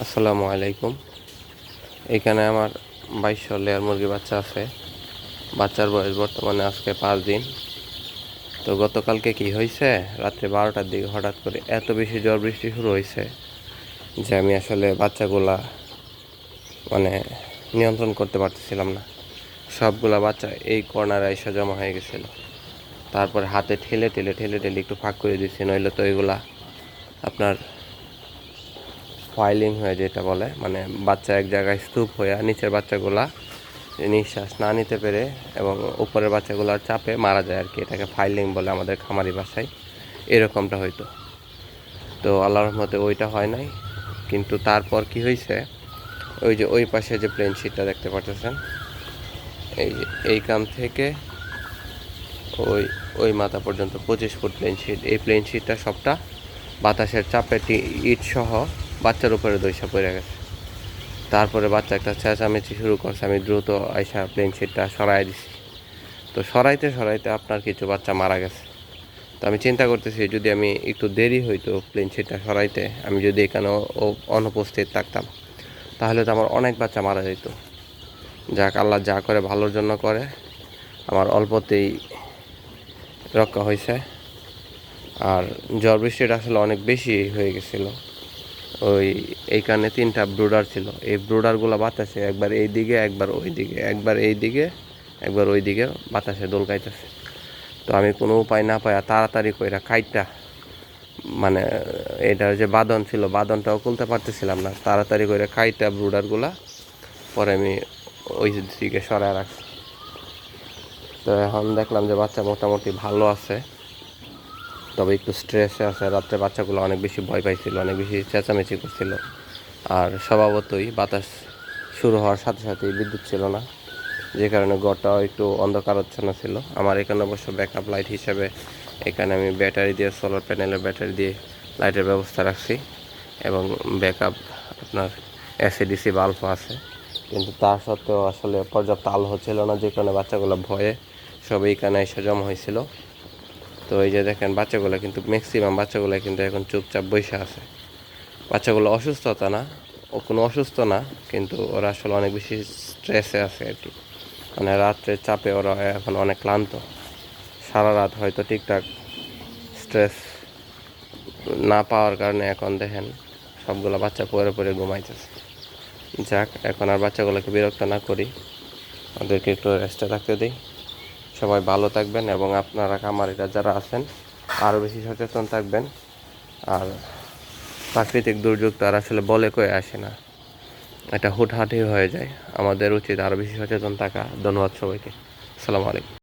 আসসালামু আলাইকুম। এখানে আমার 2200 লেয়ার মুরগি বাচ্চা আছে। বাচ্চার বয়স বর্তমানে আজকে 5 দিন। তো গতকালকে কি হয়েছে, রাত্রে 12টার দিকে হঠাৎ করে এত বেশি ঝড় বৃষ্টি শুরু হয়েছে যে আমি আসলে বাচ্চাগুলা মানে নিয়ন্ত্রণ করতে পারতেছিলাম না। সবগুলা বাচ্চা এই কর্নারে এসে জমা হয়ে গেছিলো। তারপরে হাতে ঠেলে ঠেলে ঠেলে ঠেলে একটু ফাঁক করে দিচ্ছি, নইলে তো এগুলা আপনার ফাইলিং হয়ে যেটা বলে, মানে বাচ্চা এক জায়গায় স্তূপ হয়ে নিচের বাচ্চাগুলা নিঃশ্বাস না নিতে পেরে এবং উপরের বাচ্চাগুলোর চাপে মারা যায় আর কি। এটাকে ফাইলিং বলে আমাদের খামারি ভাষায়। এরকমটা হইতো। তো আল্লাহর রহমতে ওইটা হয় নাই। কিন্তু তারপর কি হয়েছে, ওই যে ওই পাশে যে প্লেন শিটটা দেখতে পাচ্ছেন, এই কান থেকে ওই ওই মাথা পর্যন্ত 25 ফুট প্লেন শিট। এই প্লেন শিটটা সবটা বাতাসের চাপে ইট সহ বাচ্চার উপরে দইসা পড়ে গেছে। তারপরে বাচ্চা একটা চেঁচামেচি শুরু করছে, আমি দ্রুত আইসা প্লেন শিটটা সরাই দিছি। তো সরাইতে সরাইতে আপনার কিছু বাচ্চা মারা গেছে। তো আমি চিন্তা করতেছি, যদি আমি একটু দেরি হইতো প্লেন শিটটা সরাইতে, আমি যদি এখানে অনুপস্থিত থাকতাম, তাহলে তো আমার অনেক বাচ্চা মারা যেত। যাক, আল্লাহ যা করে ভালোর জন্য করে। আমার অল্পতেই রক্ষা হয়েছে। আর ঝড় বৃষ্টিটা আসলে অনেক বেশি হয়ে গেছিলো। এইখানে 3টা ব্রুডার ছিল। এই ব্রুডারগুলো বাতাসে একবার এই দিকে, একবার ওই দিকে, একবার এই দিকে, একবার ওই দিকে বাতাসে দোলকাইতেছে। তো আমি কোনো উপায় না পাই তাড়াতাড়ি কইরা কাইটটা, মানে এটার যে বাঁধন ছিল বাঁধনটাও খুলতে পারতেছিলাম না। তাড়াতাড়ি করে কাইটটা ব্রুডারগুলা পরে আমি ওই দিকে সরায় রাখছি। তো এখন দেখলাম যে বাচ্চা মোটামুটি ভালো আছে, তবে একটু স্ট্রেসে আছে। রাত্রে বাচ্চাগুলো অনেক বেশি ভয় পাইছিল, অনেক বেশি চেঁচামেচি করছিল। আর স্বভাবতই বাতাস শুরু হওয়ার সাথে সাথেই বিদ্যুৎ ছিল না, যে কারণে ঘরটাও একটু অন্ধকারাচ্ছন্ন ছিল। আমার এখানে অবশ্য ব্যাকআপ লাইট হিসেবে এখানে আমি ব্যাটারি দিয়ে, সোলার প্যানেলের ব্যাটারি দিয়ে লাইটের ব্যবস্থা রাখছি এবং ব্যাকআপ আপনার এসিডিসি বাল্বও আছে। কিন্তু তা সত্ত্বেও আসলে পর্যাপ্ত আলো হচ্ছিল না, যে কারণে বাচ্চাগুলো ভয়ে সব এইখানে এসে জমা হয়েছিল। তো এই যে দেখেন, বাচ্চাগুলো কিন্তু ম্যাক্সিমাম বাচ্চাগুলো কিন্তু এখন চুপচাপ বসে আছে। বাচ্চাগুলো অসুস্থতা না, ও কোনো অসুস্থ না, কিন্তু ওরা আসলে অনেক বেশি স্ট্রেসে আছে আর কি। মানে রাত্রের চাপে ওরা এখন অনেক ক্লান্ত। সারা রাত হয়তো ঠিকঠাক স্ট্রেস না পাওয়ার কারণে এখন দেখেন সবগুলো বাচ্চা পরে পরে ঘুমাইতেছে। যাক, এখন আর বাচ্চাগুলোকে বিরক্ত না করি, ওদেরকে একটু রেস্টে থাকতে দিই। সবাই ভালো থাকবেন এবং আপনারা খামারিরা যারা আছেন আরও বেশি সচেতন থাকবেন। আর প্রাকৃতিক দুর্যোগ তো আর আসলে বলে কয়ে আসে না, এটা হুটহাটই হয়ে যায়। আমাদের উচিত আরও বেশি সচেতন থাকা। ধন্যবাদ সবাইকে। আসসালামু আলাইকুম।